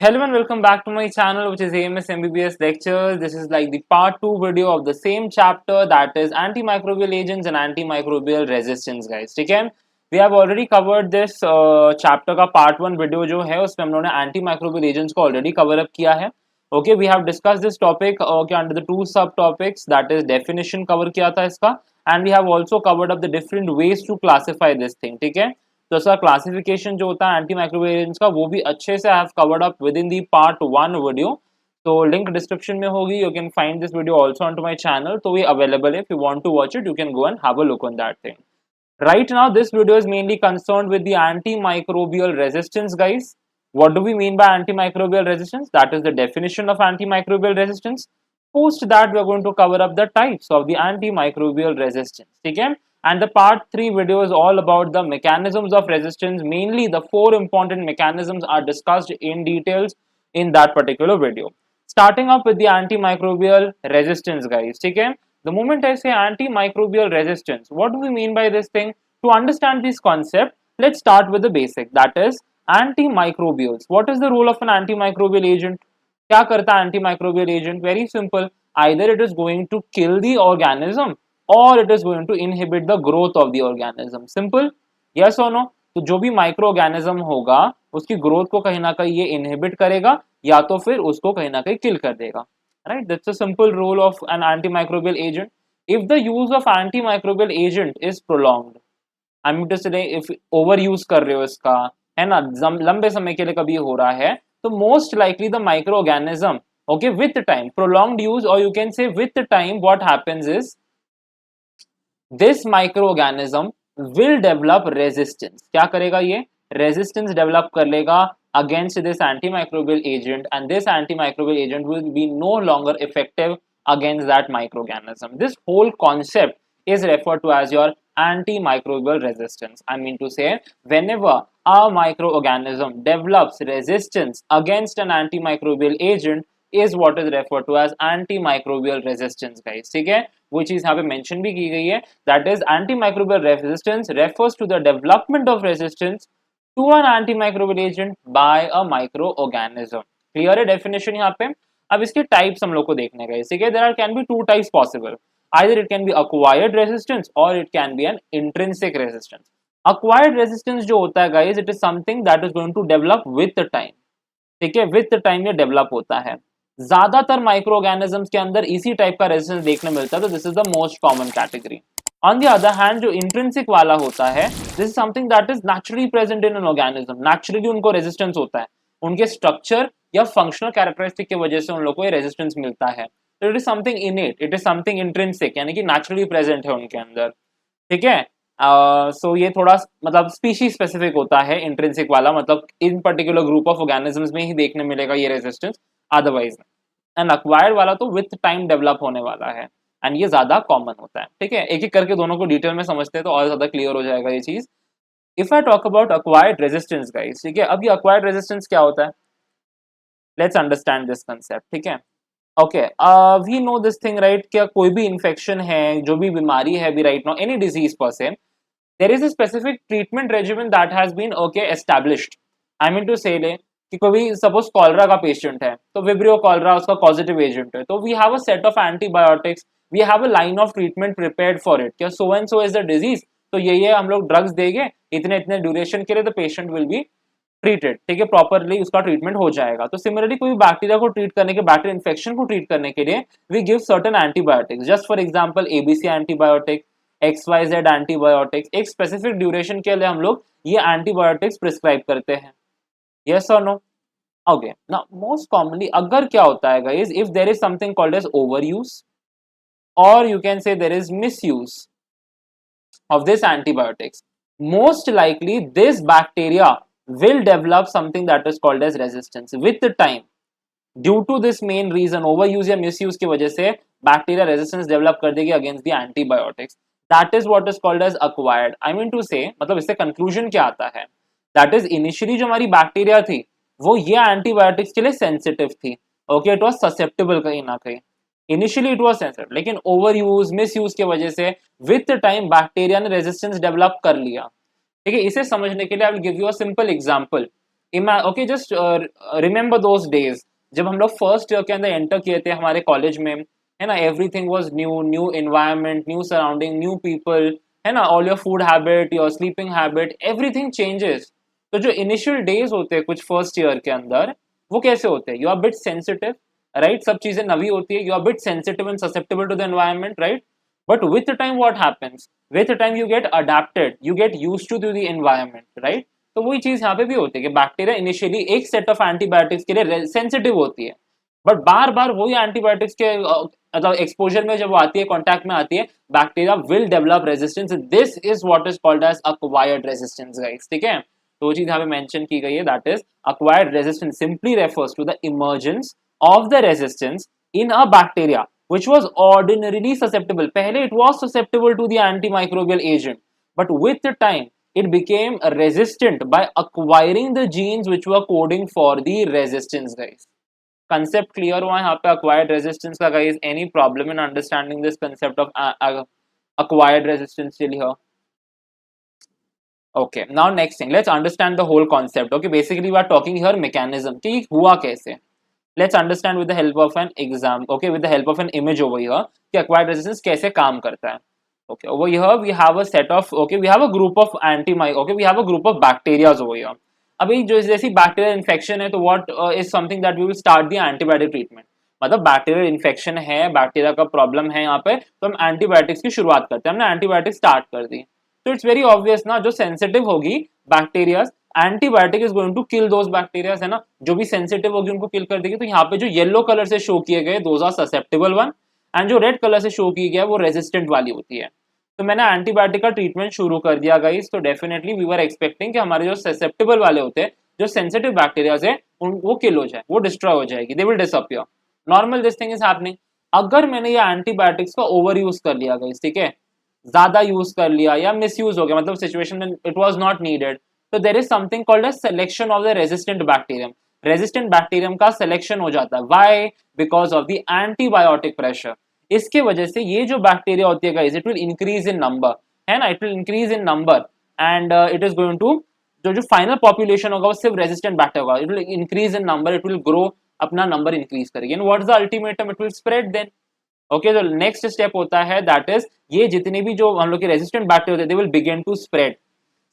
Hello and welcome back to my channel, which is AMS MBBS Lectures. This is like the part 2 video of the same chapter, that is antimicrobial agents and antimicrobial resistance, guys. ठीक है, we have already covered this chapter का part 1 video जो है उसमें हम लोगों ने antimicrobial agents को already cover up किया है. Okay, we have discussed this topic under the two subtopics, that is definition cover किया था इसका, and we have also covered up the different ways to classify this thing. ठीक है, तो इसका क्लासिफिकेशन जो होता है एंटी माइक्रोबियल एजेंट्स का वो भी अच्छे से I have covered up within the part 1 video. तो लिंक डिस्क्रिप्शन में होगी. You can find this video also on to my channel. तो ये अवेलेबल है. If you want to watch it you can go and have a look on that thing. Right now this video is mainly concerned with the antimicrobial resistance, guys. What do we mean by antimicrobial resistance? That is the definition of antimicrobial resistance. Post that we are going to cover up the types of the antimicrobial resistance. Okay? And the part 3 video is all about the mechanisms of resistance. Mainly the 4 important mechanisms are discussed in details in that particular video. Starting up with the antimicrobial resistance, guys. Okay? The moment I say antimicrobial resistance, what do we mean by this thing? To understand this concept, let's start with the basic, that is antimicrobials. What is the role of an antimicrobial agent? क्या करता है antimicrobial agent? Very simple. Either it is going to kill the organism or it is going to inhibit the growth of the organism. Simple. Yes or no? तो जो भी micro organism होगा उसकी growth को कहीं ना कहीं ये इनहिबिट करेगा या तो फिर उसको कहीं ना कहीं किल कर देगा. Right, that's a simple role of an antimicrobial agent. If the use of antimicrobial agent is prolonged, I mean to say if overuse कर रहे हो इसका है ना, लंबे समय के लिए कभी हो रहा है, तो most likely the microorganism, okay, with the time, prolonged use or you can say with the time, what happens is this microorganism will develop resistance. क्या करेगा ये? Resistance develop कर लेगा against this antimicrobial agent, and this antimicrobial agent will be no longer effective against that microorganism. This whole concept is referred to as your antimicrobial resistance. I mean to say, whenever a microorganism develops resistance against an antimicrobial agent is what is referred to as antimicrobial resistance, guys. ठीक है, which is यहाँ पे mention भी की गई है, that is antimicrobial resistance refers to the development of resistance to an antimicrobial agent by a microorganism. Clear है definition यहाँ पे. अब इसके types हम लोग को देखने गए. ठीक है, there can be two types possible. Either it can be acquired resistance or it can be an intrinsic resistance. Acquired resistance जो होता है guys, it is something that is going to develop with the time. ठीक है, with the time ये develop होता है. ज्यादातर micro organisms के अंदर इसी टाइप का रेजिस्टेंस देखने मिलता है, तो this is the most common category. On the other hand जो इंट्रिंसिक वाला होता है, this is something that is naturally present in an organism. Naturally उनको रेजिस्टेंस होता है, उनके स्ट्रक्चर या फंक्शनल कैरेक्टरिस्टिक की वजह से उन लोगों को ये रेजिस्टेंस मिलता है. तो it is something इनेट, it is something intrinsic, यानी कि नेचुरली प्रेजेंट है उनके अंदर. ठीक है, सो ये थोड़ा मतलब स्पीशीज स्पेसिफिक होता है इंट्रिंसिक वाला, मतलब इन पर्टिकुलर ग्रुप ऑफ ऑर्गेनिजम्स में ही देखने मिलेगा ये रेजिस्टेंस, अदरवाइज. एंड अक्वायर्ड वाला तो विथ टाइम डेवलप होने वाला है, एंड ये ज्यादा कॉमन होता है. ठीक है, एक एक करके दोनों को डिटेल में समझते हैं तो और ज्यादा क्लियर हो जाएगा ये चीज. If I talk about acquired resistance, guys, ठीक है, अब ये अक्वायर्ड रेजिस्टेंस क्या होता है, लेट्स अंडरस्टैंड दिस कंसेप्ट. ठीक है, okay, we know this thing, right, क्या कोई भी इन्फेक्शन है, जो भी बीमारी है भी, राइट नाउ एनी डिजीज पर से, there is a specific treatment regimen that has been okay established. I mean to say कि कोई सपोज कॉलरा का पेशेंट है, तो विब्रियो कॉलरा उसका पॉजिटिव एजेंट है, तो we have a set of antibiotics, we have a line of treatment prepared for it. क्या so and so is the disease, तो ये हम लोग ड्रग्स देंगे इतने इतने ड्यूरेशन के लिए, तो पेशेंट विल बी ट्रीटेड. ठीक है, प्रॉपरली उसका ट्रीटमेंट हो जाएगा. तो सिमिलरली कोई बैक्टीरिया को ट्रीट करने के, बैक्टीरिया इन्फेक्शन को ट्रीट करने के लिए we give certain antibiotics. Just for example ABC antibiotic, XYZ antibiotics, एक स्पेसिफिक ड्यूरेशन के लिए हम लोग ये एंटीबायोटिक्स प्रिस्क्राइब करते हैं. Yes or no? Okay. Now, most commonly, अगर क्या होता है guys, if there is something called as overuse, or you can say there is misuse of this antibiotics, most likely this bacteria will develop something that is called as resistance with the time. Due to this main reason, overuse या misuse की वजह से bacteria resistance develop कर देगी against the antibiotics. That is what is called as acquired. I mean to say, मतलब इससे conclusion क्या आता है? दैट इज इनिशियली जो हमारी बैक्टीरिया थी वो ये एंटीबायोटिक्स के लिए सेंसिटिव थी. ओके, इट वाज ससेप्टेबल कहीं ना कहीं. इनिशियली इट वाज सेंसिटिव, लेकिन ओवर यूज, मिस यूज की वजह से विथ टाइम बैक्टीरिया ने रेजिस्टेंस डेवलप कर लिया. ठीक है, इसे समझने के लिए I will give you a simple example. Okay just remember those days जब हम लोग फर्स्ट ईयर के अंदर एंटर किए थे हमारे कॉलेज में, है ना, everything was new, new environment, new surrounding, new people, है ना, all your food habit, your sleeping habit, everything changes. तो जो इनिशियल डेज होते हैं कुछ फर्स्ट ईयर के अंदर, वो कैसे होते हैं? You are bit sensitive, right, सब चीजें नवी होती है, you are bit sensitive and susceptible to the environment, right. But with time what happens, with time you get adapted, you get used to the environment, right. तो वही चीज यहाँ पे भी होती है कि बैक्टीरिया इनिशियली एक सेट ऑफ एंटीबायोटिक्स के लिए सेंसिटिव होती है, बट बार बार वही एंटीबायोटिक्स के मतलब एक्सपोजर में जब वो आती है, कांटेक्ट में आती है, bacteria will develop resistance. This is what is called as acquired resistance guys, ठीक है। तो वो चीज यहाँ पे मेंशन की गई है, that is acquired resistance simply refers to the emergence of the resistance in a bacteria which was ordinarily susceptible. पहले it was susceptible to the antimicrobial agent, but with the time it became resistant by acquiring the genes which were coding for the resistance guys. Concept clear हुआ यहाँ पे acquired resistance का guys? Any problem in understanding this concept of acquired resistance till here? Okay, now next thing, let's understand the whole concept. Okay, basically we are talking here mechanism कि हुआ कैसे. Let's understand with the help of an exam, okay, with the help of an image over here कि acquired resistance कैसे काम करता है. Okay, over here we have a set of, okay, we have a group of okay, we have a group of bacteria over here. अभी जो जैसी bacterial infection है तो what is something that we will start the antibiotic treatment. मतलब bacterial infection है, bacteria का problem है यहाँ पे, तो हम एंटीबायोटिक्स की शुरुआत करते हैं. हमने एंटीबायोटिक स्टार्ट कर दी, तो इट्स वेरी ऑब्वियस ना, जो सेंसिटिव होगी bacteria, antibiotic is going to kill those bacteria, है ना, जो भी सेंसिटिव होगी उनको किल कर देगी. तो यहाँ पे जो येलो कलर से शो किए गए those are susceptible one, and जो रेड कलर से शो की गया वो रेजिस्टेंट वाली होती है. तो मैंने एंटीबायोटिक का ट्रीटमेंट शुरू कर दिया गाइस. तो डेफिनेटली वी वर एक्सपेक्टिंग कि हमारे जो ससेप्टेबल वाले होते हैं, जो सेंसिटिव बैक्टीरिया है, वो किल हो जाए, वो डिस्ट्रॉय हो जाएगी, they will disappear. Normal this thing is happening. अगर मैंने ये एंटीबायोटिक्स का ओवर यूज कर लिया गाइस, ठीक है, ज्यादा यूज कर लिया या मिस यूज हो गया, मतलब सिचुएशन में इट वाज नॉट नीडेड, तो there is something called a selection of the resistant bacterium. Resistant bacterium का सिलेक्शन हो जाता है. Why? Because of the antibiotic pressure. इसके वजह से ये जो बैक्टीरिया होती है guys, it will increase in number, है ना, it will increase in number, and it is going to, जो फाइनल पॉपुलेशन होगा वो सिर्फ रेजिस्टेंट बैक्टीरिया होगा. It will increase in number, it will grow, अपना नंबर इंक्रीज करेगी, and what is the ultimatum? It will spread then. Okay, तो next step होता है दैट इज ये जितने भी जो हम लोग के रेजिस्टेंट बैक्टीरिया होते हैं, they will begin to spread.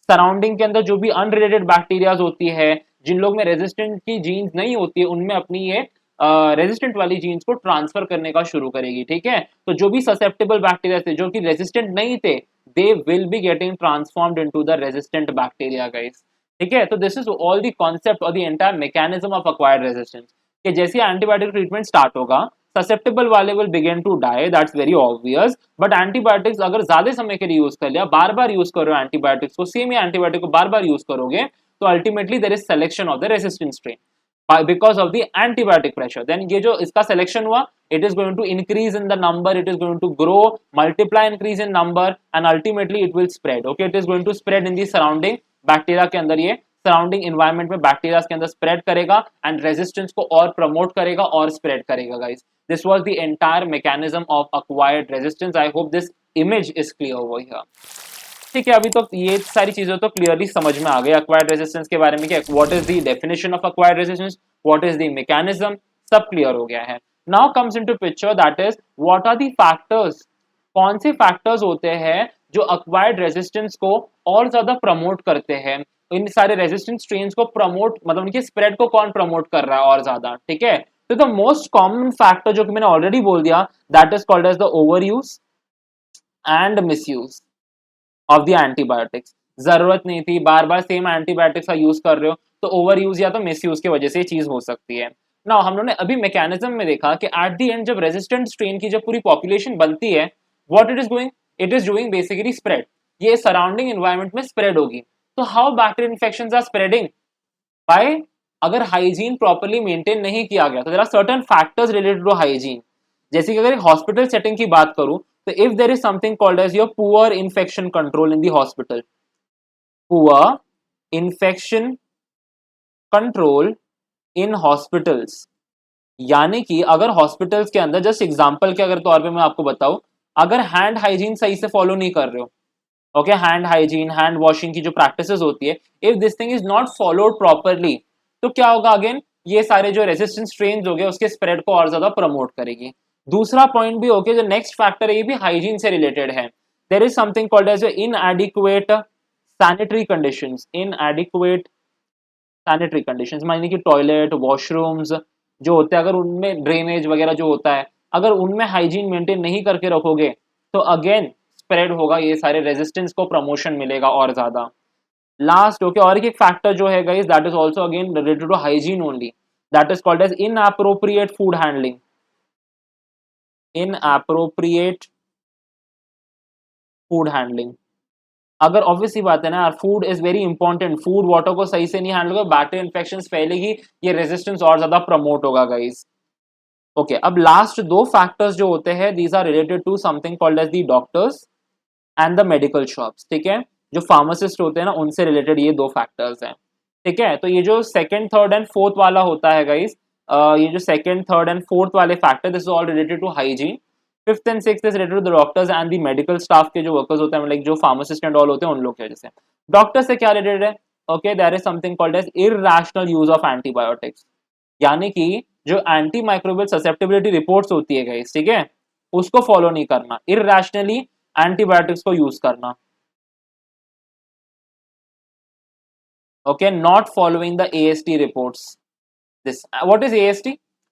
Surrounding के अंदर जो भी अनरिलेटेड बैक्टीरियाज होती है, जिन लोग में रेजिस्टेंट की जीन्स नहीं होती है, उनमें अपनी ये रेजिस्टेंट वाली जीन्स को ट्रांसफर करने का शुरू करेगी, ठीक है. तो जो भी ससेप्टेबल बैक्टीरिया थे, जो कि रेजिस्टेंट नहीं थे, they will be getting transformed into the resistant bacteria guys, ठीक है. तो this is all the concept और the entire mechanism of acquired resistance. कि जैसे एंटीबायोटिक ट्रीटमेंट स्टार्ट होगा, ससेप्टेबल वाले will begin to die, that's very obvious. But antibiotics अगर ज्यादा समय के लिए यूज कर लिया, बार बार यूज करो एंटीबायोटिक्स को, सेम ही एंटीबायोटिक को बार बार यूज करोगे, तो ultimately there is selection of the resistant strain because of the antibiotic pressure. Then ये जो इसका selection हुआ, it is going to increase in the number, it is going to grow, multiply, increase in number, and ultimately it will spread. Okay, it is going to spread in the surrounding bacteria के अंदर, ये surrounding environment में bacteria के अंदर spread करेगा and resistance को और promote करेगा और spread करेगा guys. This was the entire mechanism of acquired resistance. I hope this image is clear over here. ठीक है, अभी तो ये सारी चीजें तो क्लियरली समझ में आ गई एक्वायर्ड रेजिस्टेंस के बारे में कि what is the definition of acquired resistance, what is the mechanism, सब क्लियर हो गया है. Now comes into picture that is what are the factors. कौन से फैक्टर्स होते हैं जो एक्वायर्ड रेजिस्टेंस को और ज्यादा प्रमोट करते हैं. इन सारे रेजिस्टेंस स्ट्रेन्स को प्रमोट, मतलब उनके स्प्रेड को कौन प्रमोट कर रहा है और ज्यादा, ठीक है. तो द मोस्ट कॉमन फैक्टर जो कि मैंने ऑलरेडी बोल दिया, that is called as the overuse and misuse of the antibiotics. जरूरत नहीं थी, बार बार सेम एंटीबायोटिक्स का यूज कर रहे हो, तो ओवर यूज या तो मिस यूज की वजह से ये चीज हो सकती है. नाउ हम लोगों ने अभी मैकेनिज्म में देखा कि एट द एंड जब रेजिस्टेंट स्ट्रेन की जब पूरी पॉपुलेशन बनती है, what it is doing basically spread. ये सराउंडिंग एनवायरनमेंट में स्प्रेड होगी. तो how bacterial infections are spreading? By, अगर हाइजीन प्रॉपर्ली मेंटेन नहीं किया गया, तो there are certain factors related to hygiene. जैसे कि अगर हॉस्पिटल सेटिंग की बात करूं, so if there is something called as your poor infection control in the hospital, poor infection control in hospitals, यानी कि अगर हॉस्पिटल्स के अंदर, जस्ट एग्जांपल के अगर तौर पे मैं आपको बताऊं, अगर हैंड हाइजीन सही से फॉलो नहीं कर रहे हो, okay, hand hygiene, hand washing की जो प्रैक्टिसेस होती है, if this thing is not followed properly, तो क्या होगा अगेन, ये सारे जो रेजिस्टेंस स्ट्रेन हो गए उसके स्प्रेड को और ज्यादा प्रमोट करेगी। दूसरा पॉइंट भी ओके, जो नेक्स्ट फैक्टर है ये भी हाइजीन से रिलेटेड है। There is something called as inadequate sanitary conditions, inadequate sanitary conditions मायने कि टॉयलेट, वॉशरूम्स जो होते हैं, अगर उनमें ड्रेनेज वगैरह जो होता है, अगर उनमें हाइजीन मेंटेन नहीं करके रखोगे तो अगेन स्प्रेड होगा, ये सारे रेजिस्टेंस को प्रमोशन मिलेगा और ज्यादा। लास्ट ओके, और एक फैक्टर जो है guys that is also again related to hygiene only, that is called as inappropriate food handling, inappropriate food handling. अगर ऑब्वियसली बात है ना यार, food is very important, food water को सही से नहीं हैंडल होगा, बैक्टीरियल इन्फेक्शंस फैलेगी, ये रेजिस्टेंस और ज्यादा प्रमोट होगा गाइस। ओके, अब लास्ट दो फैक्टर्स जो होते हैं, these are related to something called as the doctors and the medical shops, ठीक है, जो फार्मासिस्ट होते हैं ना उनसे रिलेटेड ये दो फैक्टर्स हैं, ठीक है। तो ये जो सेकंड, थर्ड एंड फोर्थ वाला होता है गाइस, ये जो सेकंड, थर्ड एंड फोर्थ वाले factor, this is all related to hygiene. Fifth and sixth is related to the doctors and the medical staff के जो वर्कर्स होते हैं, लाइक जो फार्मासिस्ट एंड ऑल होते हैं उन लोग के वजह से। डॉक्टर से क्या रिलेटेड है, okay, there is something called as irrational use of antibiotics, यानी कि जो एंटी माइक्रोबियल ससेप्टेबिलिटी रिपोर्ट्स होती है गाइस, ठीक है, उसको फॉलो नहीं करना, इरैशनली एंटीबायोटिक्स को यूज करना, okay, not following the AST reports. This what is AST,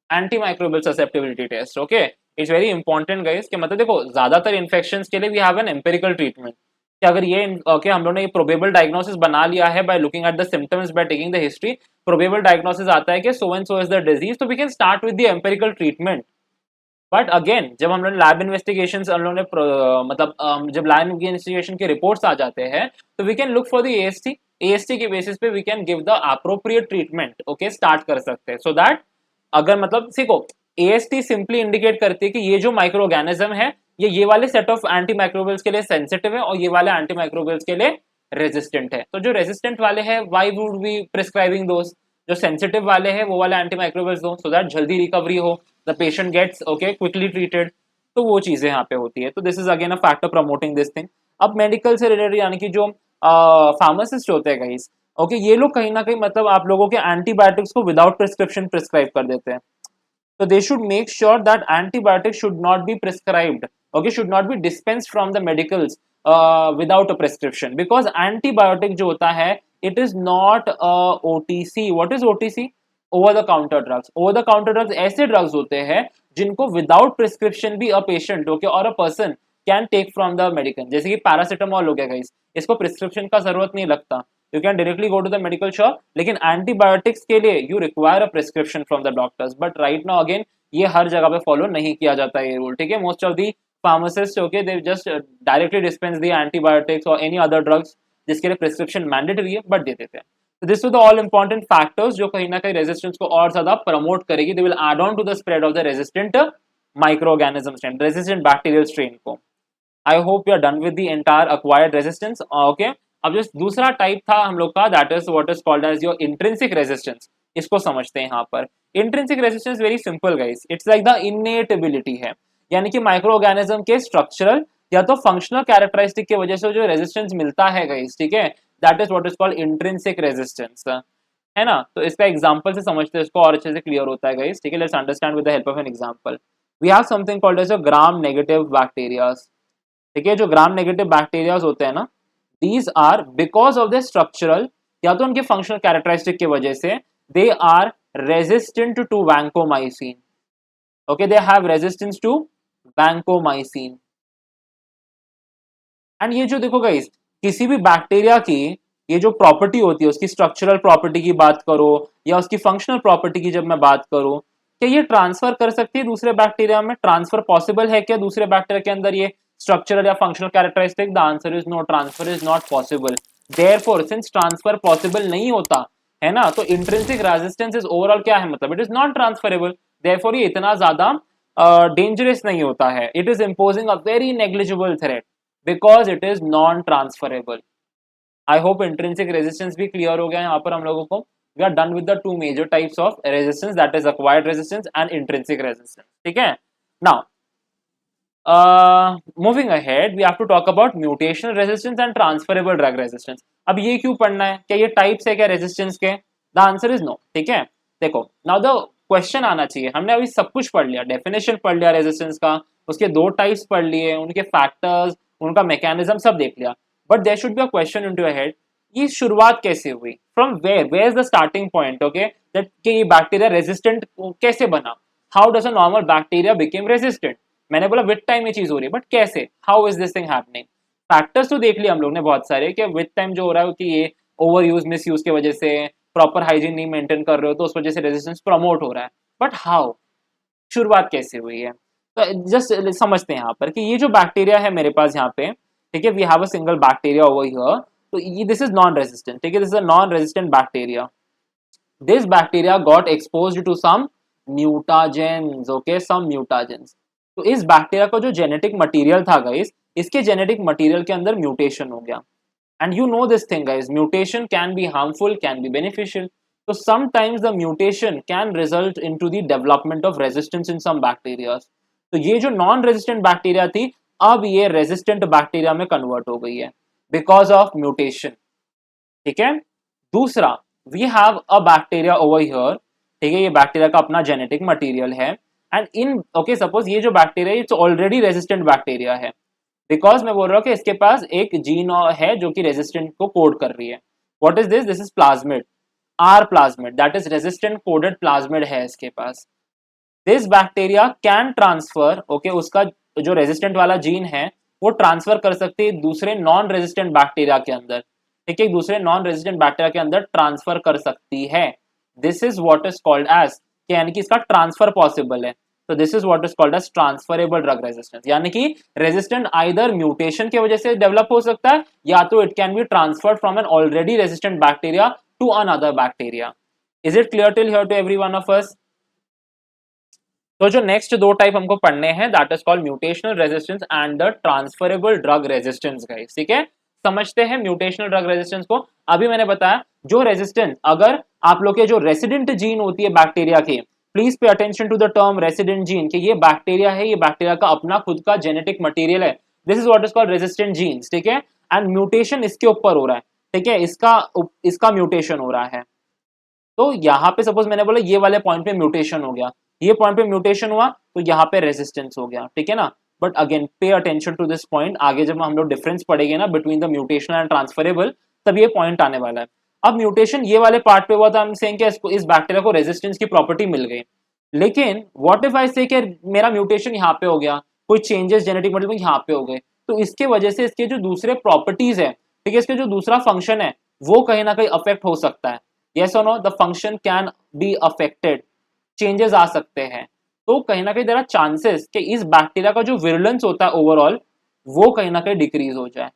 antimicrobial susceptibility test, okay, it's very important guys, कि मतलब देखो ज्यादातर इन्फेक्शंस के लिए we have an empirical treatment, कि अगर ये ओके हम लोगों ने ये प्रोबेबल डायग्नोसिस बना लिया है by looking at the symptoms, by taking the history, probable diagnosis आता है कि so and so is the disease, तो we can start with the empirical treatment. But again जब हम लोग लैब इन्वेस्टिगेशन हम लोगों ने मतलब जब लैब इन्वेस्टिगेशन के रिपोर्ट्स आ जाते हैं, तो we can look for the AST, AST के बेसिस पे we can give the appropriate treatment, okay, start कर सकते हैं। सो दैट अगर मतलब सीखो, एएसटी सिंपली इंडिकेट करती है कि ये जो माइक्रो ऑर्गेनिज्म है ये वाले सेट ऑफ एंटी माइक्रोबियल्स के लिए सेंसिटिव है और ये वाले एंटी माइक्रोबियल्स के लिए रेजिस्टेंट है। तो जो रेजिस्टेंट वाले हैं, why would we prescribing those, जो सेंसिटिव वाले हैं वो वाले एंटी माइक्रोबियल्स दो, सो दैट जल्दी रिकवरी हो, the patient gets okay quickly treated. तो वो चीजें यहाँ पे होती है। तो this is again a factor promoting this thing. अब मेडिकल से रिलेटेड यानी कि जो फार्मासिस्ट होते हैं गाइस, ओके, ये लोग कहीं ना कहीं मतलब आप लोगों के एंटीबायोटिक्स को विदाउट प्रिस्क्रिप्शन प्रिस्क्राइब कर देते हैं। So they should make sure that antibiotics should not be prescribed, okay, should not be dispensed from the medicals without a prescription, because antibiotic जो होता है it is not a OTC. What is OTC? Over the counter drugs. Over the counter drugs ऐसे drugs होते हैं जिनको without prescription भी a patient, okay, or a person can take from the medical, जैसे कि पैरासिटामोल हो गया guys, इसको प्रिस्क्रिप्शन का जरूरत नहीं लगता, you can directly go to the medical shop. लेकिन एंटीबायोटिक्स के लिए you require a prescription from the doctors, but right now again ये हर जगह पे फॉलो नहीं किया जाता है ये रूल, ठीक है। Most of the pharmacist okay they just directly dispense the antibiotics और एनी अदर ड्रग्स जिसके लिए प्रिस्क्रिप्शन मैंडेटरी है, बट दे देते हैं। तो this the all important factors जो कहीं ना कहीं रेजिस्टेंस को और ज्यादा प्रमोट करेगी, they will add on to the spread of the resistant microorganism strain, resistant bacterial strain को। I hope you are done with the entire acquired resistance, okay. अब जो दूसरा टाइप था हम लोग का, that is what is called as your intrinsic resistance, इसको समझते हैं यहाँ पर। Intrinsic resistance very simple guys, it's like the innate ability है, यानी कि माइक्रो ऑर्गेनिज्म के स्ट्रक्चरल या तो फंक्शनल कैरेक्टरिस्टिक की वजह से जो रेजिस्टेंस मिलता है गाइस, ठीक है, that is what is called intrinsic resistance, है ना। तो इसका एग्जांपल से समझते हैं, इसको और अच्छे से क्लियर होता है गाइस, ठीक है। Let's understand with the help of an example. We have something called as a gram negative bacterias, ठीक है। जो ग्राम नेगेटिव बैक्टीरियाज होते हैं ना, these are because of their structural या तो उनके फंक्शनल कैरेक्टरिस्टिक की वजह से they are resistant to vancomycin, okay, they have resistance to vancomycin। And ये जो देखो गाइस, किसी भी बैक्टीरिया की ये जो प्रॉपर्टी होती है, उसकी स्ट्रक्चरल प्रॉपर्टी की बात करो या उसकी फंक्शनल प्रॉपर्टी की जब मैं बात करूं, क्या ये ट्रांसफर कर सकती है दूसरे बैक्टीरिया में? ट्रांसफर पॉसिबल है क्या दूसरे बैक्टीरिया के अंदर ये स्ट्रक्चरल या functional characteristic? The answer is no, transfer is not possible. Therefore since transfer possible नहीं होता है ना, तो इंट्रिंसिक रेजिस्टेंस इज ओवरऑल क्या है, मतलब it is not transferable, therefore ये इतना ज्यादा डेंजरस नहीं होता है। It is imposing a very negligible threat because it is non transferable. I hope intrinsic resistance भी क्लियर हो गया यहाँ पर हम लोगों को। We are done with the two major types of resistance, that is acquired resistance and intrinsic resistance, ठीक है। Now moving ahead we have to talk about mutational resistance and transferable drug resistance. अब ये क्यों पढ़ना है, क्या ये types है क्या रेजिस्टेंस के? द आंसर इज नो, ठीक है। देखो नाउ द क्वेश्चन आना चाहिए, हमने अभी सब कुछ पढ़ लिया, डेफिनेशन पढ़ लिया रेजिस्टेंस का, उसके दो टाइप्स पढ़ लिए, उनके फैक्टर्स, उनका मैकेनिज्म सब देख लिया, but there should be a question into your head, ये शुरुआत कैसे हुई, from where is the starting point, okay, that कि ये बैक्टीरिया रेजिस्टेंट कैसे बना, how does a normal bacteria became resistant. मैंने बोला विद टाइम ये चीज हो रही है, बट कैसे, how is this thing happening. Factors तो देख लिया हम लोग ने बहुत सारे, कि विद टाइम जो हो रहा है कि ये ओवर यूज मिस यूज की वजह से प्रॉपर हाइजीन नहीं मेंटेन कर रहे हो तो उस वजह से रेजिस्टेंस प्रमोट हो रहा है, बट हाउ, शुरुआत कैसे हुई है। तो जस्ट समझते हैं यहाँ पर कि ये जो बैक्टीरिया है मेरे पास यहाँ पे, ठीक है, we have a single bacteria over here, तो ये दिस इज नॉन रेजिस्टेंट, ठीक है, this is a non resistant bacteria, this bacteria got exposed to some mutagens, okay, some mutagens। तो इस बैक्टीरिया का जो जेनेटिक मटेरियल था गाइस, इसके जेनेटिक मटेरियल के अंदर म्यूटेशन हो गया, and you know this thing guys, mutation can be harmful, can be beneficial. तो sometimes the mutation can result into the development of resistance in some bacterias. तो ये जो नॉन रेजिस्टेंट बैक्टीरिया थी, अब ये रेजिस्टेंट बैक्टीरिया में convert हो गई है बिकॉज ऑफ म्यूटेशन, ठीक है। दूसरा, we have a bacteria over here, ठीक है, ये बैक्टीरिया का अपना जेनेटिक मटेरियल है, एंड इन ओके सपोज ये जो bacteria its already resistant bacteria है, बिकॉज मैं बोल रहा हूँ कि इसके पास एक जीन है जो कि रेजिस्टेंट को कोड कर रही है। What is this, this is plasmid, R plasmid, that is resistant coded plasmid है इसके पास। This bacteria can transfer, okay, उसका जो रेजिस्टेंट वाला जीन है वो ट्रांसफर कर सकती है दूसरे नॉन रेजिस्टेंट बैक्टीरिया के अंदर, ठीक है, दूसरे नॉन रेजिस्टेंट बैक्टीरिया के अंदर ट्रांसफर कर सकती है। This is what is called as, यानी कि इसका ट्रांसफर पॉसिबल है, तो this is what is called as transferable drug resistance, यानी कि रेजिस्टेंट आइदर म्यूटेशन की वजह से डेवलप हो सकता है या तो it can be transferred from an already resistant bacteria to another bacteria. Is it clear till here to every one of us. तो जो नेक्स्ट दो टाइप हमको पढ़ने हैं, that is called mutational resistance and the transferable drug resistance guys, ठीक है। समझते हैं म्यूटेशनल ड्रग रेजिस्टेंस को। अभी मैंने बताया जो रेजिस्टेंस, अगर आप लोग के जो रेसिडेंट जीन होती है बैक्टीरिया की, please pay attention to the term resident gene, कि ये बैक्टीरिया है, ये बैक्टीरिया का अपना खुद का जेनेटिक मटेरियल है, this is what is called resistant genes, ठीक है, एंड म्यूटेशन इसके ऊपर हो रहा है, ठीक है, इसका म्यूटेशन हो रहा है। तो यहाँ पे सपोज मैंने बोला ये वाले पॉइंट पे म्यूटेशन हो गया, ये पॉइंट पे म्यूटेशन हुआ तो यहाँ पे रेजिस्टेंस हो गया, ठीक है ना। But again pay attention to this point, आगे जब हम लोग डिफरेंस पढ़ेंगे ना between the mutational and transferable, तब ये पॉइंट आने वाला है। अब म्यूटेशन ये वाले पार्ट पे हुआ था, हम सेइंग कि इस बैक्टीरिया को रेजिस्टेंस की प्रॉपर्टी मिल गई, लेकिन व्हाट इफ आई से कि मेरा म्यूटेशन यहाँ पे हो गया, कोई चेंजेस जेनेटिक मटेरियल में यहाँ पे हो गए, तो इसके वजह से इसके जो दूसरे प्रॉपर्टीज है, ठीक है, इसके जो दूसरा फंक्शन है वो कहीं ना कहीं अफेक्ट हो सकता है। yes or no, the function can be affected, changes आ सकते हैं। तो कहीं ना कहीं देयर आर चांसेस कि इस बैक्टीरिया का जो विरुलेंस होता है ओवरऑल वो कहीं ना कहीं डिक्रीज हो जाए,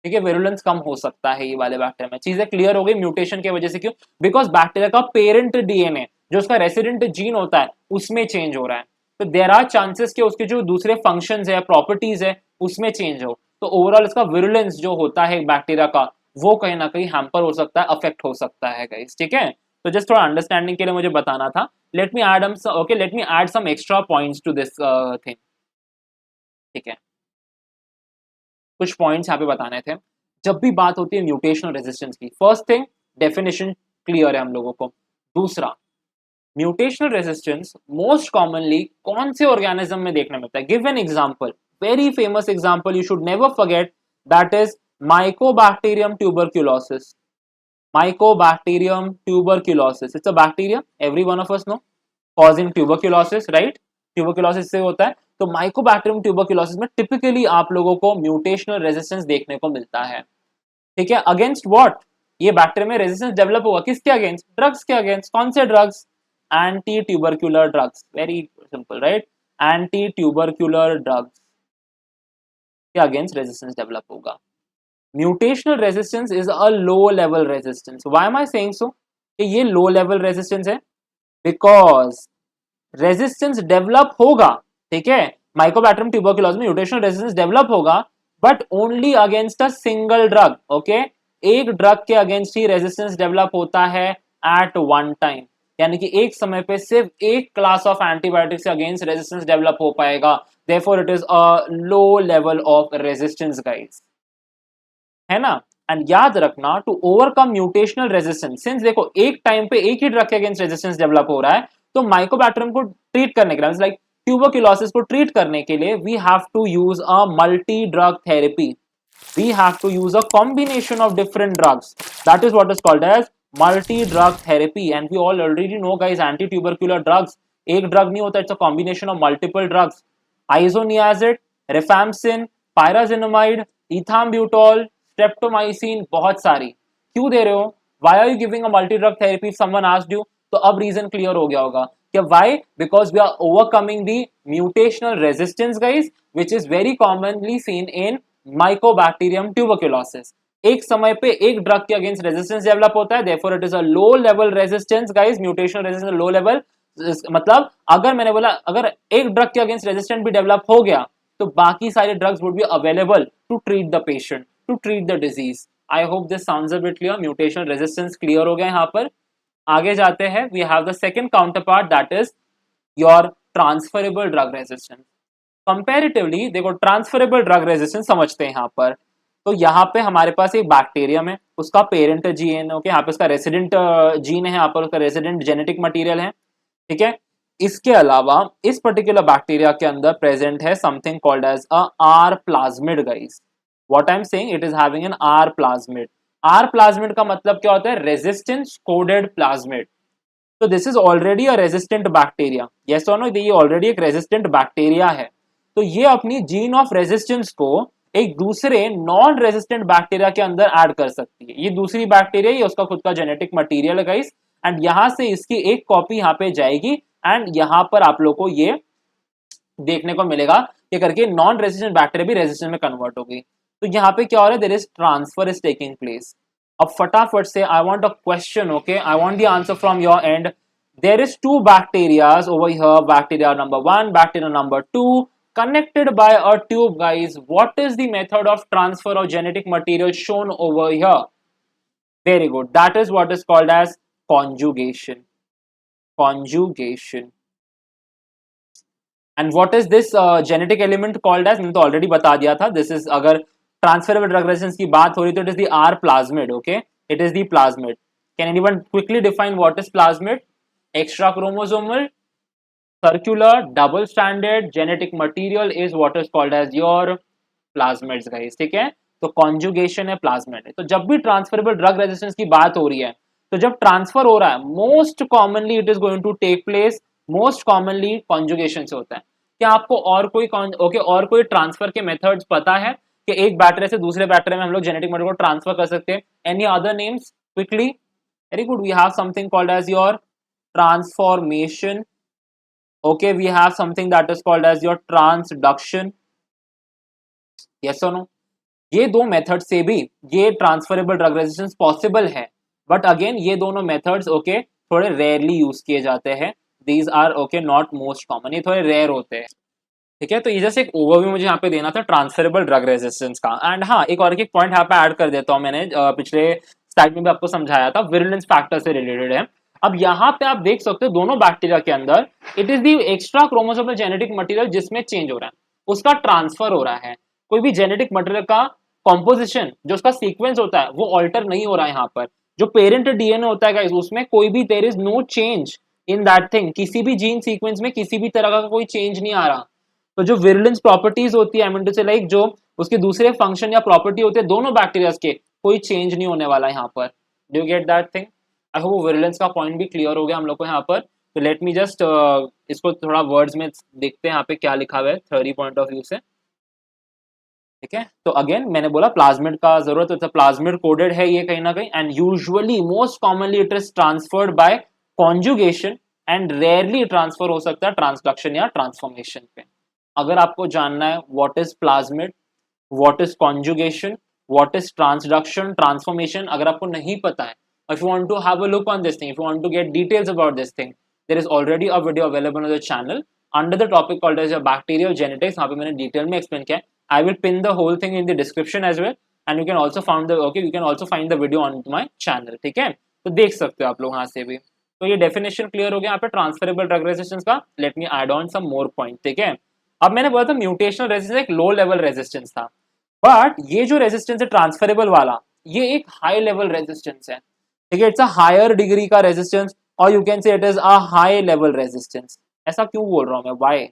ठीक है, विरुलेंस कम हो सकता है ये वाले बैक्टीरिया में। चीजें क्लियर हो गई म्यूटेशन की वजह से, क्यों, बिकॉज बैक्टीरिया का पेरेंट डीएनए जो उसका रेसिडेंट जीन होता है उसमें चेंज हो रहा है, तो देयर आर चांसेस कि उसके जो दूसरे फंक्शंस है, प्रॉपर्टीज है, उसमें चेंज हो, तो ओवरऑल इसका विरुलेंस जो होता है बैक्टीरिया का वो कहीं ना कहीं हैम्पर हो सकता है, अफेक्ट हो सकता है गाइस, ठीक है। तो जस्ट थोड़ा अंडरस्टैंडिंग के लिए मुझे बताना था। Let me add some extra points to this thing, ठीक है, कुछ पॉइंट्स यहाँ पे बताने थे। जब भी बात होती है म्यूटेशनल रेजिस्टेंस की, फर्स्ट थिंग डेफिनेशन क्लियर है हम लोगों को। दूसरा, म्यूटेशनल रेजिस्टेंस मोस्ट कॉमनली कौन से ऑर्गेनिज्म में देखने मिलता है। Give an example, very famous example, you should never forget, that is Mycobacterium tuberculosis. Mycobacterium tuberculosis, it's a bacteria, every one of us know, causing tuberculosis, right? Tuberculosis से होता है, तो Mycobacterium tuberculosis में typically आप लोगों को mutational resistance देखने को मिलता है, ठीक है। अगेंस्ट व्हाट, ये बैक्टीरिया में रेजिस्टेंस डेवलप हुआ किसके अगेंस्ट, ड्रग्स के अगेंस्ट। कौन से drugs, anti tubercular drugs, very simple, right, anti tubercular drugs के अगेंस्ट रेजिस्टेंस डेवलप होगा। Mutational resistance is a low level resistance. Why am I saying so कि ये लो लेवल रेजिस्टेंस है, बिकॉज रेजिस्टेंस डेवलप होगा, ठीक है, माइकोबैक्टीरियम ट्यूबरक्यूलोसिस में mutational resistance develop होगा, but only against a single drug, okay, एक ड्रग के अगेंस्ट ही रेजिस्टेंस डेवलप होता है एट वन टाइम, यानी कि एक समय पे सिर्फ एक क्लास ऑफ एंटीबायोटिक से अगेंस्ट रेजिस्टेंस डेवलप हो पाएगा, therefore it is a low level of resistance guys, है ना। एंड याद रखना to overcome mutational resistance, since देखो एक टाइम पे एक ही ड्रग के अगेंस्ट रेजिस्टेंस डेवलप हो रहा है, तो माइकोबैक्टीरियम को ट्रीट करने के लिए लाइक ट्यूबरक्लोसिस को ट्रीट करने के लिए we have to use a multi drug therapy, we have to use a combination of different drugs. That is what is called as multi-drug therapy. And we all already know, guys, anti-tubercular drugs. एक drug नहीं होता, it's a combination of multiple drugs. Isoniazid, rifampicin, pyrazinamide, ethambutol, streptomycin, बहुत सारी. क्यों दे रहे हो? Why are you giving a multi-drug therapy if someone asked you? तो अब reason clear हो गया होगा. Why? Because we are overcoming the mutational resistance, guys, which is very commonly seen in Mycobacterium tuberculosis. एक समय पे एक ड्रग के अगेंस्ट रेजिस्टेंस डेवलप होता है, therefore it is a low level resistance guys, mutational resistance low level. मतलब अगर मैंने बोला अगर एक ड्रग के अगेंस्ट रेजिस्टेंस भी डेवलप हो गया तो बाकी सारे drugs would be available to treat the patient, to treat the disease. I hope this sounds a bit clear. Mutational resistance clear हो गया यहाँ पर. आगे जाते हैं. We have the second counter part, that is your transferable drug resistance. Comparatively देखो transferable drug resistance समझते हैं यहाँ पर. तो यहाँ पे हमारे पास एक बैक्टीरियम है, उसका पेरेंट जीन, ओके, यहाँ पे उसका रेसिडेंट जीन है, यहाँ पर उसका रेसिडेंट जेनेटिक मटेरियल है, ठीक है. इसके अलावा इस पर्टिकुलर बैक्टीरिया के अंदर प्रेजेंट है something called as a R plasmid guys. What I am saying, it is having an R plasmid. R plasmid का मतलब क्या होता है? Resistance coded plasmid. तो this is already a resistant bacteria. Yes और नो, ये already एक resistant bacteria है. तो ये अपनी जीन ऑफ रेजिस्टेंस को एक दूसरे नॉन रेजिस्टेंट बैक्टीरिया के अंदर ऐड कर सकती है. ये दूसरी बैक्टीरिया, ये उसका खुद का जेनेटिक मटेरियल है गाइस, एंड यहां से इसकी एक कॉपी यहाँ पे जाएगी एंड यहाँ पर आप लोग को ये देखने को मिलेगा कि करके नॉन रेजिस्टेंट बैक्टीरिया भी रेजिस्टेंट में कन्वर्ट हो गई. तो यहाँ पे क्या हो रहा है? There is transfer is taking place. अब फटाफट से I want a question, okay, I want the answer from your end. There is two bacterias over here, bacteria number 1, bacteria number 2, connected by a tube, guys. What is the method of transfer of genetic material shown over here? Very good. That is what is called as conjugation. Conjugation. And what is this genetic element called as? मैंने तो already बता दिया था. This is अगर transferable drug resistance की बात हो रही तो it is the R plasmid. Okay, it is the plasmid. Can anyone quickly define what is plasmid? Extra chromosomal, circular, double stranded genetic material is what is called as your plasmids guys. ठीक है, तो conjugation है, plasmid है. तो जब भी transferable drug resistance की बात हो रही है, तो जब ट्रांसफर हो रहा है most commonly it is going to take place, most commonly conjugation से होता है. क्या आपको और कोई और कोई ट्रांसफर के मेथड्स पता है कि एक बैटरी से दूसरे बैटरी में हम लोग जेनेटिक मटेरियल को ट्रांसफर कर सकते हैं? Any other names quickly? Very good. We have something called as your transformation. Okay, we have something that is called as your transduction. Yes or no? ये दो मेथड से भी ये ट्रांसफरेबल ड्रग रेजिस्टेंस पॉसिबल है, but again ये दोनों methods okay थोड़े rarely use किए जाते हैं. These are okay not most common, ये थोड़े रेयर होते हैं. ठीक है, तो ये जैसे एक ओवरव्यू मुझे यहाँ पे देना था ट्रांसफरेबल ड्रग रेजिस्टेंस का. एंड हाँ, एक और एक पॉइंट यहाँ पे ऐड कर देता हूँ. मैंने पिछले स्लाइड में भी आपको समझाया था, विरुलेंस फैक्टर से रिलेटेड है. अब यहाँ पे आप देख सकते हो दोनों बैक्टीरिया के अंदर it is the extra chromosomal genetic material जिसमें चेंज हो रहा है, उसका ट्रांसफर हो रहा है. कोई भी जेनेटिक मटेरियल का कॉम्पोजिशन जो उसका सीक्वेंस होता है वो ऑल्टर नहीं हो रहा है. यहाँ पर जो पेरेंट डीएनए होता है गाइस, उसमें कोई भी there is no change in that thing. किसी भी जीन सीक्वेंस में किसी भी तरह का कोई चेंज नहीं आ रहा. तो जो विरुलेंस प्रॉपर्टीज होती है, आई मीन टू से लाइक जो उसके दूसरे फंक्शन या प्रॉपर्टी होते हैं दोनों बैक्टीरियाज के, कोई चेंज नहीं होने वाला है यहाँ पर. Do you get that thing? I hope virulence का पॉइंट भी क्लियर हो गया हम लोग को यहाँ पर. तो लेट मी जस्ट इसको थोड़ा वर्ड्स में देखते हैं यहाँ पे क्या लिखा हुआ है थ्योरी पॉइंट ऑफ व्यू से. ठीक है, तो अगेन मैंने बोला प्लाज्मिड का जरूरत है, तो प्लाज्मिड कोडेड है ये कहीं ना कहीं, and usually most commonly it is transferred by conjugation and rarely transfer हो सकता है ट्रांसडक्शन या ट्रांसफॉर्मेशन पे. अगर आपको जानना है what is plasmid, what is conjugation, what is transduction, transformation, अगर आपको नहीं पता है, if you want to have a look on this thing, if you want to get details about this thing, there is already a video available on the channel under the topic called as your bacterial genetics. यहाँ पे मैंने detail में explain किया है. I will pin the whole thing in the description as well, and you can also find the video on my channel. ठीक है, तो देख सकते हो आप लोग यहाँ से भी. तो ये डेफिनेशन क्लियर हो गया यहाँ पे ट्रांसफरेबल ड्रग रेजिस्टेंस का. Let me add on some more point. ठीक है, अब मैंने बोला था म्यूटेशनल रेजिस्टेंस एक लो लेवल रेजिस्टेंस था, बट ये जो रेजिस्टेंस है ट्रांसफरेबल वाला, ये एक हाई लेवल रेजिस्टेंस है, ठीक है, इट्स अ हायर डिग्री का रेजिस्टेंस, और you can say it is a high level resistance. ऐसा क्यों बोल रहा हूं मैं, why?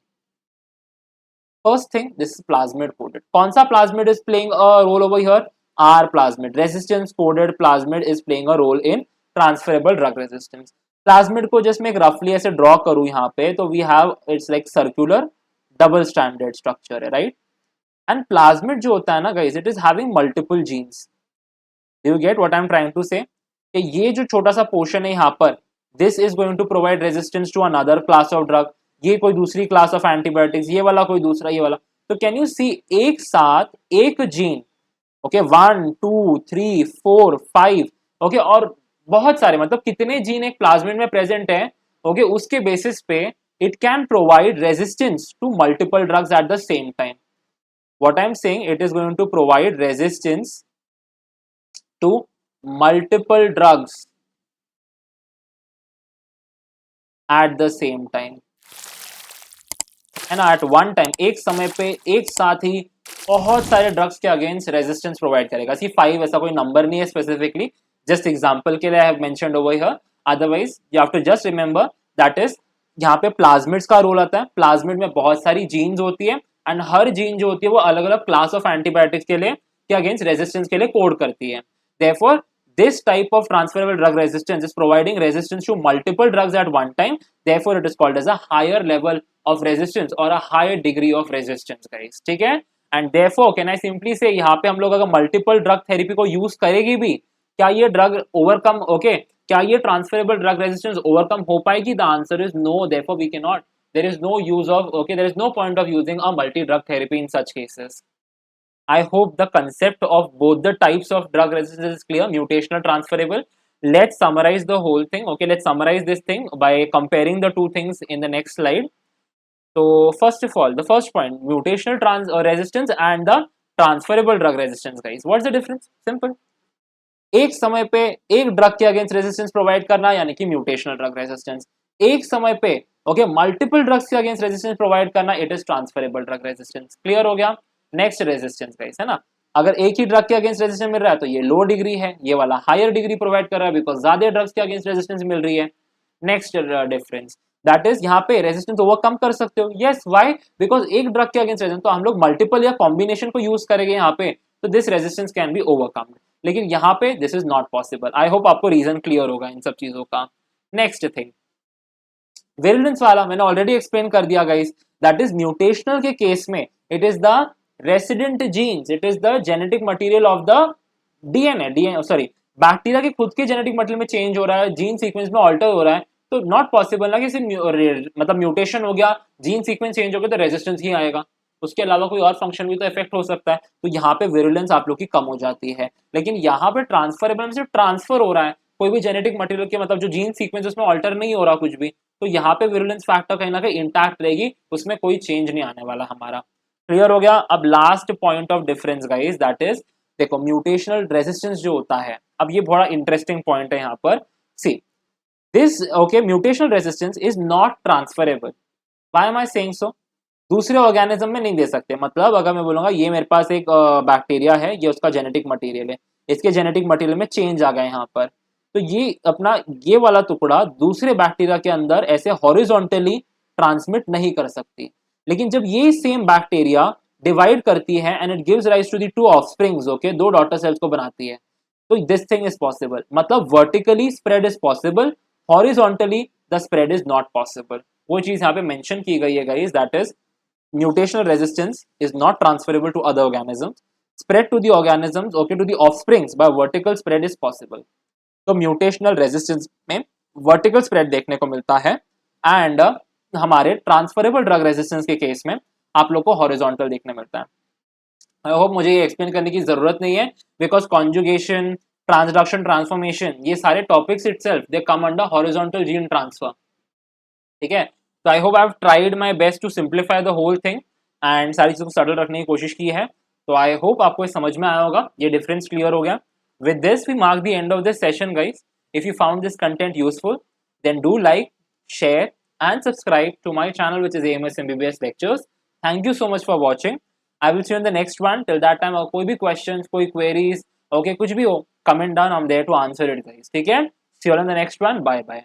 First thing, this is plasmid coded. कौन सा plasmid is playing a role over here? R plasmid, resistance coded plasmid is playing a role in transferable drug resistance. Plasmid को just मैं एक रफली ऐसे ड्रॉ करूं यहाँ पे, तो we have it's like circular double standard structure है, राइट? एंड प्लाज्मिड जो होता है ना guys, it is having multiple genes. Do you get what I am trying to say? कि ये जो छोटा सा पोर्शन है यहाँ पर, this is going to provide resistance to another class of drug, ये कोई दूसरी क्लास ऑफ एंटीबायोटिक्स, ये वाला कोई दूसरा, ये वाला। तो कैन यू सी, एक साथ एक जीन, ओके, 1 2 3 4 5, ओके, और बहुत सारे, मतलब कितने जीन एक प्लाज्मिड में प्रेजेंट है, ओके, उसके बेसिस पे it can provide resistance to multiple drugs at the same time. What I am saying, it is going to provide resistance to multiple drugs at the same time, है ना, at one time, एक समय पे एक साथ ही बहुत सारे drugs के अगेंस्ट रेजिस्टेंस प्रोवाइड करेगा। सी 5 ऐसा कोई नंबर नहीं है स्पेसिफिकली, जस्ट एग्जांपल के लिए I have mentioned over here, otherwise you have to just remember that is यहाँ पे प्लाज्मिड्स का रोल आता है। प्लाज्मिड में बहुत सारी जीन्स होती है, एंड हर जीन जो होती है वो अलग अलग क्लास ऑफ एंटीबायोटिक्स के लिए, के अगेंस्ट रेजिस्टेंस के लिए कोड करती है। Therefore, this type of transferable drug resistance is providing resistance to multiple drugs at one time. Therefore, it is called as a higher level of resistance or a higher degree of resistance, guys. ठीक है? And therefore, can I simply say, यहाँ पे हम लोग अगर multiple drug therapy को use करेगी भी, क्या ये drug overcome, okay? क्या ये transferable drug resistance overcome हो पाएगी? The answer is no. Therefore, we cannot. There is no use of, okay, there is no point of using a multi-drug therapy in such cases. I hope the concept of both the types of drug resistance is clear. Mutational, transferable. Let's summarize the whole thing. Okay, let's summarize this thing by comparing the two things in the next slide. So first of all, the first point, mutational resistance and the transferable drug resistance, guys. What's the difference? Simple. एक समय पे एक drug के against resistance provide करना, यानी कि mutational drug resistance. एक समय पे ओके मल्टीपल ड्रग्स के अगेंस्ट रेजिस्टेंस प्रोवाइड करना, it is transferable drug resistance. Clear हो गया? नेक्स्ट रेजिस्टेंस गाइस, है ना, अगर एक ही ड्रग के अगेंस्ट रेजिस्टेंस मिल रहा है तो ये लो डिग्री है, ये वाला हायर डिग्री प्रोवाइड कर रहा है बिकॉज ज्यादा ड्रग्स के अगेंस्ट रेजिस्टेंस मिल रही है। नेक्स्ट डिफरेंस दैट इज यहाँ पे रेजिस्टेंस ओवरकम कर सकते हो। Yes, why? बिकॉज एक ड्रग के अगेंस्ट रेजिस्टेंस तो हम लोग मल्टीपल या कॉम्बिनेशन को यूज करेंगे यहाँ पे, तो this resistance can be overcome, लेकिन यहाँ पे this is not possible. I hope आपको रीजन क्लियर होगा इन सब चीजों का। नेक्स्ट थिंग, विरुलेंस वाला मैंने ऑलरेडी एक्सप्लेन कर दिया गाइस, दैट इज म्यूटेशनल के केस में it is the resident genes, it is the genetic material of the DNA sorry bacteria के खुद के जेनेटिक मटेरियल में चेंज हो रहा है, जीन सीक्वेंस में ऑल्टर हो रहा है, तो नॉट पॉसिबल ना कि सिर्फ मतलब म्यूटेशन हो गया, जीन सीक्वेंस चेंज हो गया तो रेजिस्टेंस ही आएगा, उसके अलावा कोई और फंक्शन भी तो इफेक्ट हो सकता है। तो यहाँ पे विरुलेंस आप लोग की कम हो जाती है। लेकिन यहाँ पे ट्रांसफरेबल में सिर्फ ट्रांसफर हो रहा है, कोई भी जेनेटिक मटेरियल के मतलब जो जीन सीक्वेंस उसमें ऑल्टर नहीं हो रहा कुछ भी, तो यहाँ पे विरुलेंस फैक्टर कहीं ना कहीं इंटैक्ट रहेगी, उसमें कोई चेंज नहीं आने वाला हमारा। क्लियर हो गया? अब last point of difference guys, that is देखो म्यूटेशनल रेजिस्टेंस जो होता है, अब ये बड़ा इंटरेस्टिंग पॉइंट है यहाँ पर। See this okay mutational resistance is not transferable. Why am I saying so? दूसरे ऑर्गेनिज्म में नहीं दे सकते। मतलब अगर मैं बोलूंगा ये मेरे पास एक बैक्टीरिया है, ये उसका जेनेटिक मटेरियल है, इसके जेनेटिक मटेरियल में चेंज आ गया यहाँ पर, तो ये अपना ये वाला टुकड़ा दूसरे बैक्टीरिया के अंदर ऐसे हॉरिजॉन्टली ट्रांसमिट नहीं कर सकती। लेकिन जब ये सेम बैक्टीरिया डिवाइड करती है and it gives rise to the two offsprings, okay, दो डॉटर सेल्स को बनाती है, तो दिस थिंग इज पॉसिबल। मतलब vertically spread is possible, horizontally the spread is not possible. वो चीज यहाँ पे मेंशन की गई है guys, that is mutational resistance is not transferable to other organisms. Spread to the organisms, okay, to the offsprings by vertical spread is possible. तो mutational resistance में vertical spread देखने को मिलता है, and हमारे transferable drug resistance के case में आप लोग को horizontal देखने मिलता है। I hope मुझे ये explain करने की जरूरत नहीं है, because conjugation, transduction, transformation ये सारे topics itself they come under horizontal gene transfer. ठीक है? तो I hope I have tried my best to simplify the whole thing and सारी चीज़ों को सटल रखने की कोशिश की है। तो आई होप आपको समझ में आया होगा, ये डिफरेंस क्लियर हो गया। With this we mark the end of this session guys. If you found this content useful then do like, share and subscribe to my channel which is AMS MBBS lectures. Thank you so much for watching. I will see you in the next one. Till that time कोई भी question, कोई queries, okay कुछ भी हो comment down, I am there to answer it guys, ठीक है। See you all in the next one, bye bye.